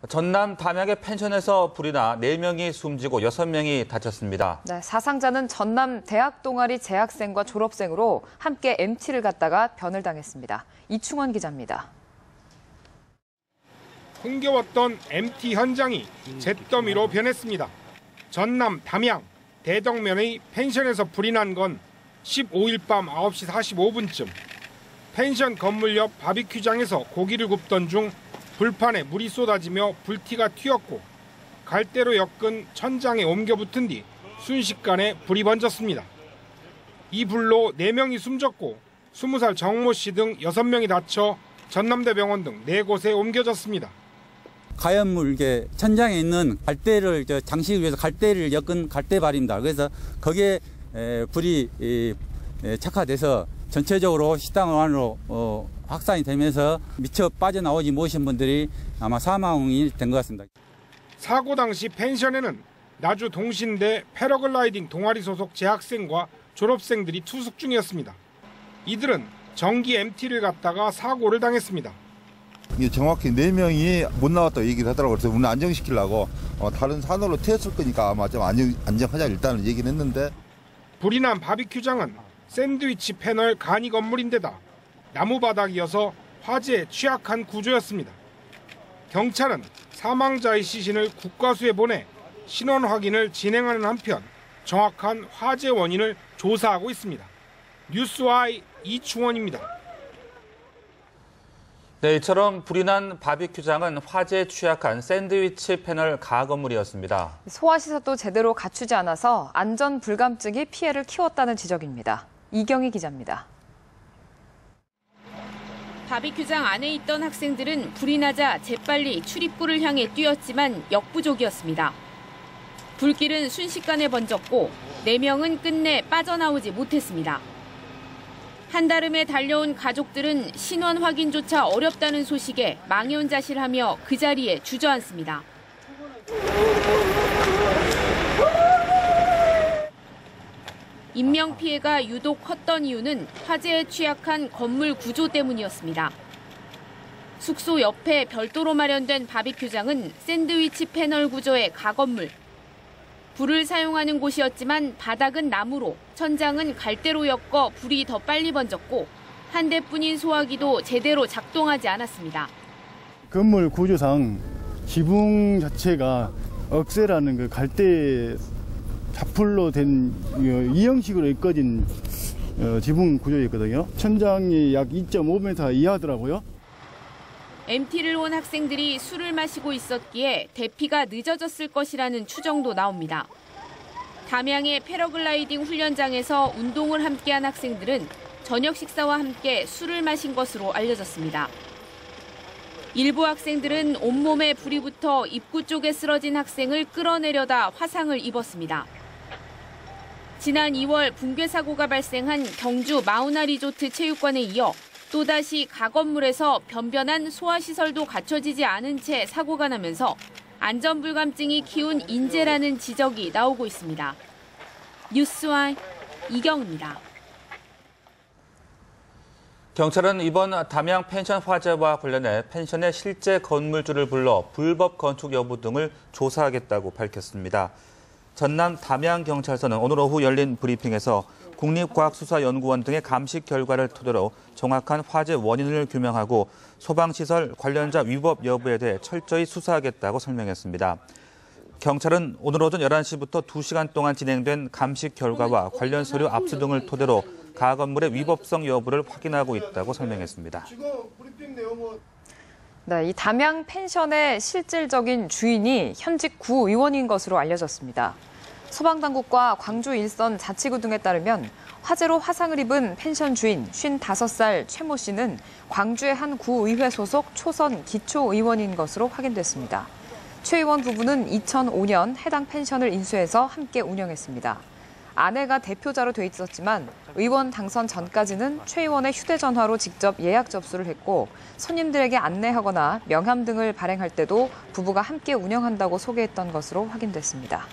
전남 담양의 펜션에서 불이 나 4명이 숨지고 6명이 다쳤습니다. 네, 사상자는 전남 대학 동아리 재학생과 졸업생으로 함께 MT를 갔다가 변을 당했습니다. 이충원 기자입니다. 흥겨웠던 MT 현장이 잿더미로 변했습니다. 전남 담양 대덕면의 펜션에서 불이 난 건 15일 밤 9시 45분쯤. 펜션 건물 옆 바비큐장에서 고기를 굽던 중 불판에 물이 쏟아지며 불티가 튀었고 갈대로 엮은 천장에 옮겨 붙은 뒤 순식간에 불이 번졌습니다. 이 불로 4명이 숨졌고 20살 정모 씨 등 6명이 다쳐 전남대병원 등 4곳에 옮겨졌습니다. 가연물 천장에 있는 갈대를 장식을 위해서 갈대를 엮은 갈대발입니다. 그래서 거기에 불이 착화돼서 전체적으로 식당 안으로 확산이 되면서 미처 빠져나오지 못하신 분들이 아마 사망이 된 것 같습니다. 사고 당시 펜션에는 나주 동신대 패러글라이딩 동아리 소속 재학생과 졸업생들이 투숙 중이었습니다. 이들은 정기 MT를 갔다가 사고를 당했습니다. 정확히 4명이 못 나왔다고 얘기를 하더라고요. 그래서 우리는 안정시키려고 다른 산으로 튀었을 거니까 아마 좀 안정하자 일단은 얘기를 했는데. 불이 난 바비큐장은 샌드위치 패널 간이 건물인데다 나무 바닥이어서 화재에 취약한 구조였습니다. 경찰은 사망자의 시신을 국과수에 보내 신원 확인을 진행하는 한편 정확한 화재 원인을 조사하고 있습니다. 뉴스와이 이충원입니다. 네, 이처럼 불이 난 바비큐장은 화재에 취약한 샌드위치 패널 가건물이었습니다. 소화시설도 제대로 갖추지 않아서 안전 불감증이 피해를 키웠다는 지적입니다. 이경희 기자입니다. 바비큐장 안에 있던 학생들은 불이 나자 재빨리 출입구를 향해 뛰었지만 역부족이었습니다. 불길은 순식간에 번졌고 4명은 끝내 빠져나오지 못했습니다. 한달음에 달려온 가족들은 신원 확인조차 어렵다는 소식에 망연자실하며 그 자리에 주저앉습니다. 인명피해가 유독 컸던 이유는 화재에 취약한 건물 구조 때문이었습니다. 숙소 옆에 별도로 마련된 바비큐장은 샌드위치 패널 구조의 가건물. 불을 사용하는 곳이었지만 바닥은 나무로, 천장은 갈대로 엮어 불이 더 빨리 번졌고 한 대뿐인 소화기도 제대로 작동하지 않았습니다. 건물 구조상 지붕 자체가 억새라는 그 갈대 자풀로 된 이 형식으로 엮어진 지붕 구조였거든요. 천장이 약 2.5m 이하더라고요. MT를 온 학생들이 술을 마시고 있었기에 대피가 늦어졌을 것이라는 추정도 나옵니다. 담양의 패러글라이딩 훈련장에서 운동을 함께한 학생들은 저녁 식사와 함께 술을 마신 것으로 알려졌습니다. 일부 학생들은 온몸에 불이 붙어 입구 쪽에 쓰러진 학생을 끌어내려다 화상을 입었습니다. 지난 2월 붕괴 사고가 발생한 경주 마우나 리조트 체육관에 이어 또다시 가건물에서 변변한 소화시설도 갖춰지지 않은 채 사고가 나면서 안전불감증이 키운 인재라는 지적이 나오고 있습니다. 뉴스와이 이경입니다. 경찰은 이번 담양 펜션 화재와 관련해 펜션의 실제 건물주를 불러 불법 건축 여부 등을 조사하겠다고 밝혔습니다. 전남 담양경찰서는 오늘 오후 열린 브리핑에서 국립과학수사연구원 등의 감식 결과를 토대로 정확한 화재 원인을 규명하고 소방시설 관련자 위법 여부에 대해 철저히 수사하겠다고 설명했습니다. 경찰은 오늘 오전 11시부터 2시간 동안 진행된 감식 결과와 관련 서류 압수 등을 토대로 가건물의 위법성 여부를 확인하고 있다고 설명했습니다. 네, 이 담양 펜션의 실질적인 주인이 현직 구의원인 것으로 알려졌습니다. 소방당국과 광주 일선 자치구 등에 따르면 화재로 화상을 입은 펜션 주인 55살 최모 씨는 광주의 한 구의회 소속 초선 기초의원인 것으로 확인됐습니다. 최 의원 부부는 2005년 해당 펜션을 인수해서 함께 운영했습니다. 아내가 대표자로 돼 있었지만 의원 당선 전까지는 최 의원의 휴대전화로 직접 예약 접수를 했고 손님들에게 안내하거나 명함 등을 발행할 때도 부부가 함께 운영한다고 소개했던 것으로 확인됐습니다.